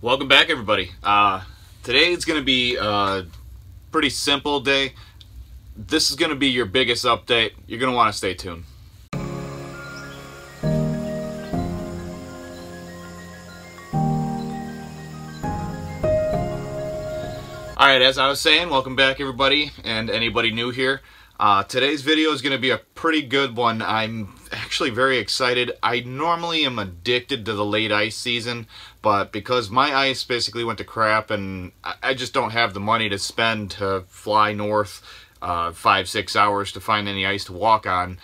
Welcome back, everybody. Today it's going to be a pretty simple day. This is going to be your biggest update. You're going to want to stay tuned. Alright, as I was saying, welcome back, everybody, and anybody new here. Today's video is going to be a pretty good one. I'm actually very excited. I normally am addicted to the late ice season, but because my ice basically went to crap and I just don't have the money to spend to fly north 5-6 hours to find any ice to walk on,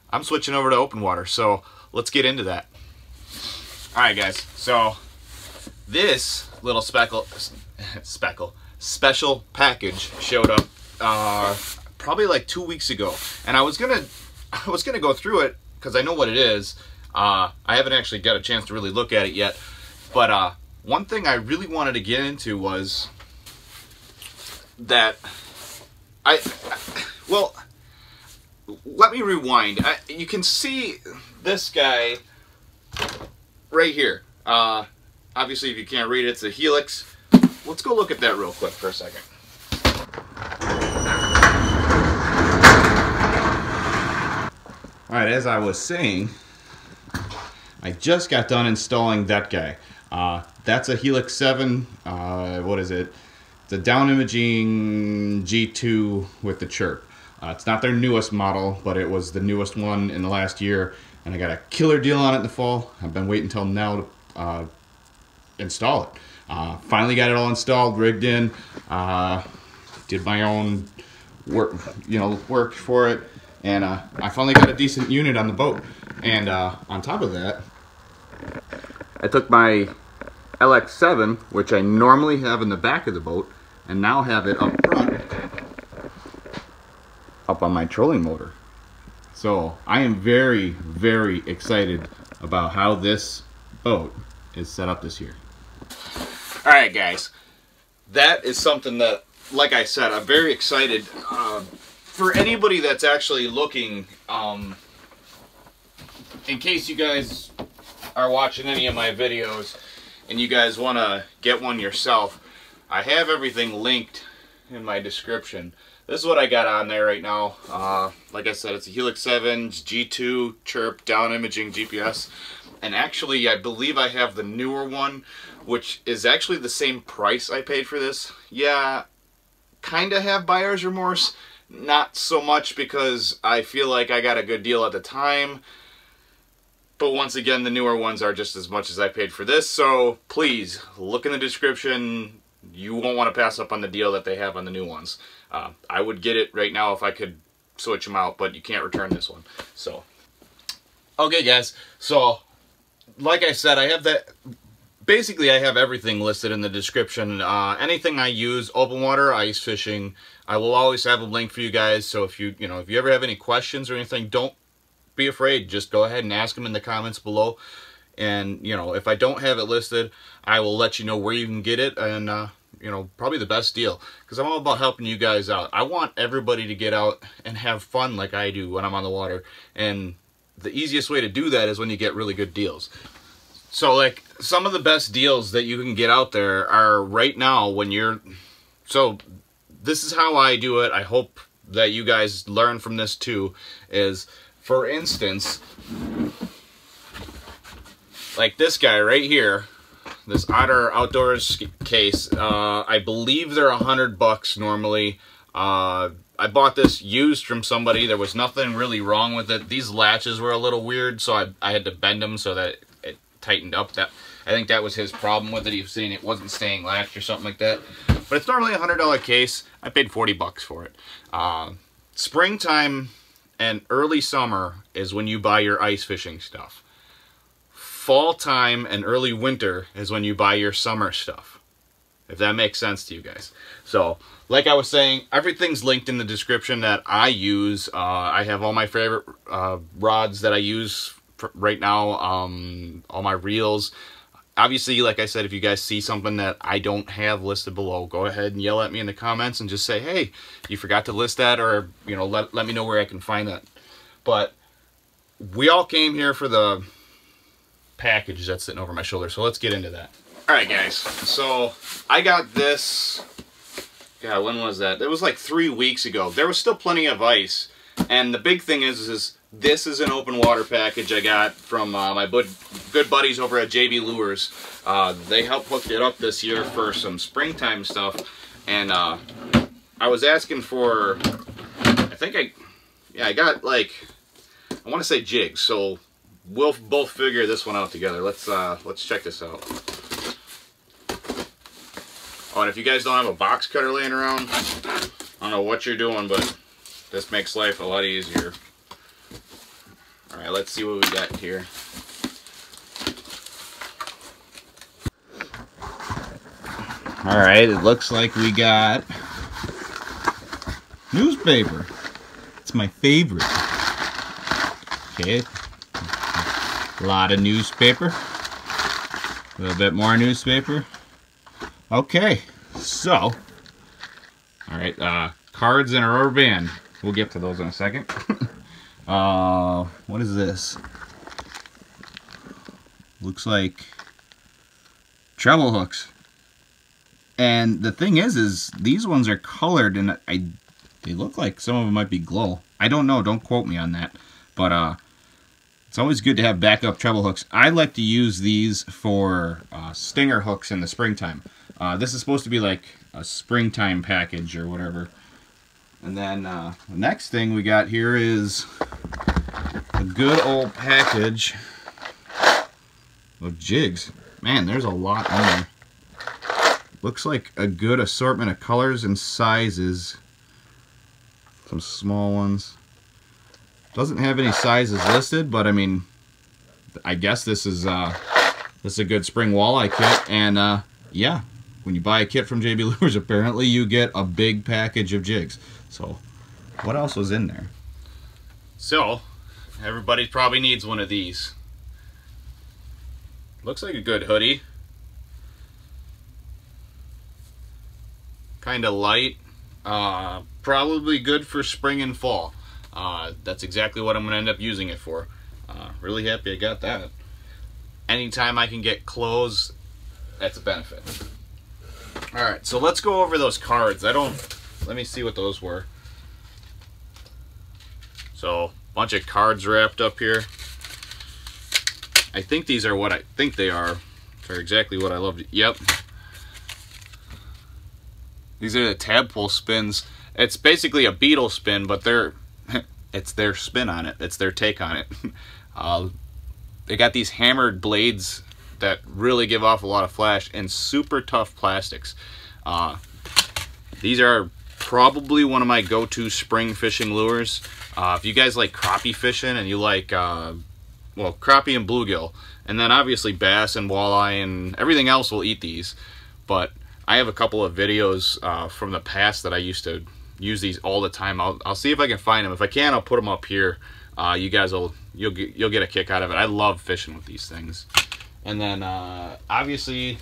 I'm switching over to open water. So let's get into that. Alright guys, so this little special package showed up probably like 2 weeks ago, and I was gonna go through it because I know what it is. I haven't actually got a chance to really look at it yet, but one thing I really wanted to get into was that well, let me rewind. You can see this guy right here. Obviously, if you can't read it, it's a Helix. Let's go look at that real quick for a second. Alright, as I was saying, I just got done installing that guy. That's a Helix 7, what is it? It's a down imaging G2 with the chirp. It's not their newest model, but it was the newest one in the last year, and I got a killer deal on it in the fall. I've been waiting until now to install it. Finally got it all installed, rigged in, did my own work for it. And I finally got a decent unit on the boat. And on top of that, I took my LX7, which I normally have in the back of the boat, and now have it up front, up on my trolling motor. So I am very, very excited about how this boat is set up this year. Alright guys, that is something that, like I said, I'm very excited. For anybody that's actually looking, in case you guys are watching any of my videos and you guys want to get one yourself, I have everything linked in my description. This is what I got on there right now. Like I said, it's a Helix 7 G2 chirp down imaging GPS. And actually, I believe I have the newer one, which is actually the same price I paid for this. Yeah, kind of have buyer's remorse. Not so much, because I feel like I got a good deal at the time. But once again, the newer ones are just as much as I paid for this. So please, look in the description. You won't want to pass up on the deal that they have on the new ones. I would get it right now if I could switch them out, but you can't return this one. So, okay guys. So, like I said, I have that. Basically, I have everything listed in the description. Anything I use, open water, ice fishing, I will always have a link for you guys. So if you ever have any questions or anything, don't be afraid. Just go ahead and ask them in the comments below. And, if I don't have it listed, I will let you know where you can get it. And, probably the best deal. Because I'm all about helping you guys out. I want everybody to get out and have fun like I do when I'm on the water. And the easiest way to do that is when you get really good deals. So, like, some of the best deals that you can get out there are right now when you're... So, this is how I do it. I hope that you guys learn from this too. Is, for instance, like this guy right here, this Otter Outdoors case. I believe they're $100 normally. I bought this used from somebody. There was nothing really wrong with it. These latches were a little weird, so I had to bend them so that it tightened up. I think that was his problem with it. He was saying it wasn't staying latched or something like that. But it's normally a $100 case. I paid $40 for it. Springtime and early summer is when you buy your ice fishing stuff. Fall time and early winter is when you buy your summer stuff. If that makes sense to you guys. So, like I was saying, everything's linked in the description that I use. I have all my favorite rods that I use right now. All my reels. Obviously, like I said, if you guys see something that I don't have listed below, go ahead and yell at me in the comments and just say, hey, you forgot to list that, or, let me know where I can find that. But we all came here for the package that's sitting over my shoulder, so let's get into that. Alright guys, so I got this, God, when was that? It was like 3 weeks ago. There was still plenty of ice, and the big thing is this is an open water package I got from my good buddies over at JB Lures. They helped hook it up this year for some springtime stuff, and I was asking for, I got like, I want to say jigs, so we'll both figure this one out together. Let's check this out. Oh, and if you guys don't have a box cutter laying around, I don't know what you're doing, but this makes life a lot easier. Alright, let's see what we got here. Alright, it looks like we got newspaper. It's my favorite. Okay. A lot of newspaper. A little bit more newspaper. Okay, so, alright, cards and a rubber band. We'll get to those in a second. What is this? Looks like treble hooks. And the thing is these ones are colored, and they look like some of them might be glow. I don't know, don't quote me on that. But, it's always good to have backup treble hooks. I like to use these for stinger hooks in the springtime. This is supposed to be like a springtime package or whatever. And then the next thing we got here is a good old package of jigs. Man, there's a lot in there. Looks like a good assortment of colors and sizes. Some small ones. Doesn't have any sizes listed, but I mean, I guess this is a good spring walleye kit. And yeah, when you buy a kit from JB Lures, apparently you get a big package of jigs. So, what else was in there? So, everybody probably needs one of these. Looks like a good hoodie. Kind of light. Probably good for spring and fall. That's exactly what I'm going to end up using it for. Really happy I got that. Anytime I can get clothes, that's a benefit. Alright, so let's go over those cards. Let me see what those were. So, bunch of cards wrapped up here. I think these are what I think they are. They're exactly what I love. Yep. These are the tadpole spins. It's basically a beetle spin, but it's their spin on it. It's their take on it. They got these hammered blades that really give off a lot of flash and super tough plastics. These are probably one of my go-to spring fishing lures. If you guys like crappie fishing and you like, well, crappie and bluegill, and then obviously bass and walleye and everything else will eat these. But I have a couple of videos from the past that I used to use these all the time. I'll see if I can find them. If I can, I'll put them up here. You guys you'll get a kick out of it. I love fishing with these things. And then obviously,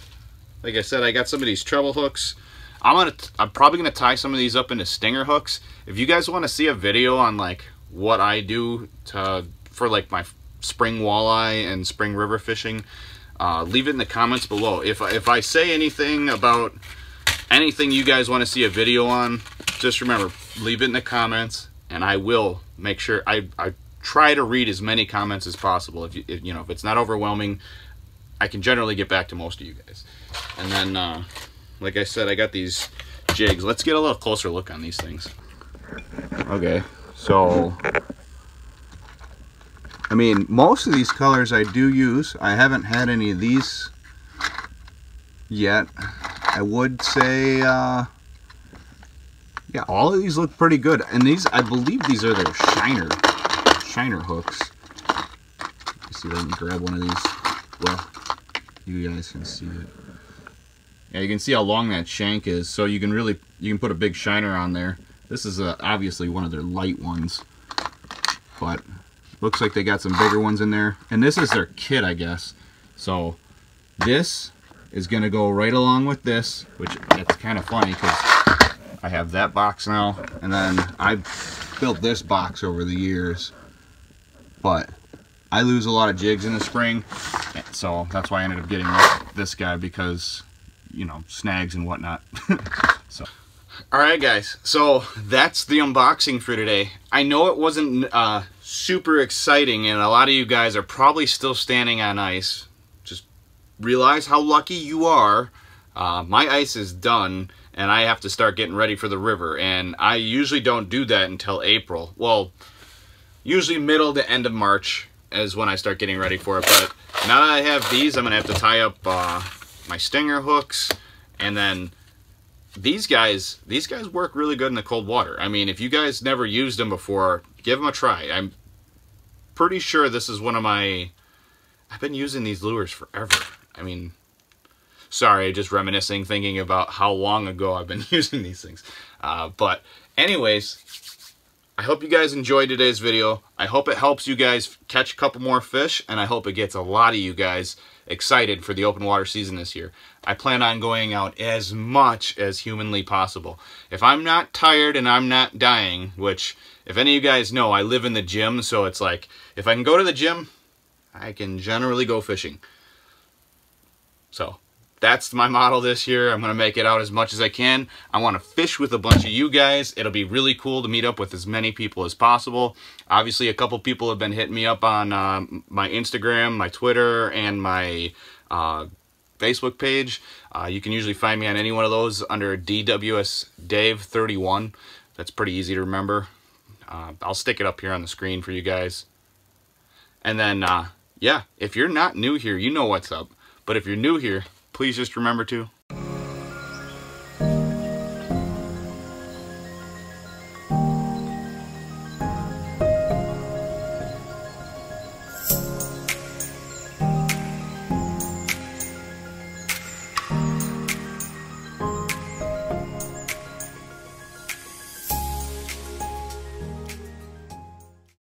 like I said, I got some of these treble hooks. I'm probably gonna tie some of these up into stinger hooks. If you guys want to see a video on like what I do for like my spring walleye and spring river fishing, leave it in the comments below. If I say anything about anything you guys want to see a video on, just remember, leave it in the comments, and I will make sure I try to read as many comments as possible. If it's not overwhelming, I can generally get back to most of you guys. And then, like I said, I got these jigs. Let's get a little closer look on these things. Okay, so I mean, most of these colors I do use. I haven't had any of these yet. I would say, yeah, all of these look pretty good. And these, I believe these are their shiner hooks. Let's see if I can grab one of these. Well, you guys can see it. Yeah, you can see how long that shank is. So you can put a big shiner on there. This is obviously one of their light ones, but looks like they got some bigger ones in there. And this is their kit, I guess. So this is going to go right along with this, which it's kind of funny because I have that box now, and then I've built this box over the years. But I lose a lot of jigs in the spring, so that's why I ended up getting this guy, because, you know, snags and whatnot. So, alright guys, so that's the unboxing for today. I know it wasn't super exciting, and a lot of you guys are probably still standing on ice. Just realize how lucky you are. My ice is done, and I have to start getting ready for the river, and I usually don't do that until April. Well, usually middle to end of March is when I start getting ready for it. But now that I have these, I'm gonna have to tie up my stinger hooks, and then these guys work really good in the cold water. I mean, if you guys never used them before, give them a try. I'm pretty sure this is one of my... I've been using these lures forever. I mean, sorry, just reminiscing, thinking about how long ago I've been using these things. But anyways, I hope you guys enjoyed today's video. I hope it helps you guys catch a couple more fish, and I hope it gets a lot of you guys excited for the open water season this year. I plan on going out as much as humanly possible. If I'm not tired and I'm not dying, which, if any of you guys know, I live in the gym, so it's like, if I can go to the gym, I can generally go fishing. So that's my model this year. I'm going to make it out as much as I can. I want to fish with a bunch of you guys. It'll be really cool to meet up with as many people as possible. Obviously, a couple people have been hitting me up on my Instagram, my Twitter, and my Facebook page. You can usually find me on any one of those under DWS Dave 31. That's pretty easy to remember. I'll stick it up here on the screen for you guys. And then, yeah, if you're not new here, you know what's up. But if you're new here, please just remember to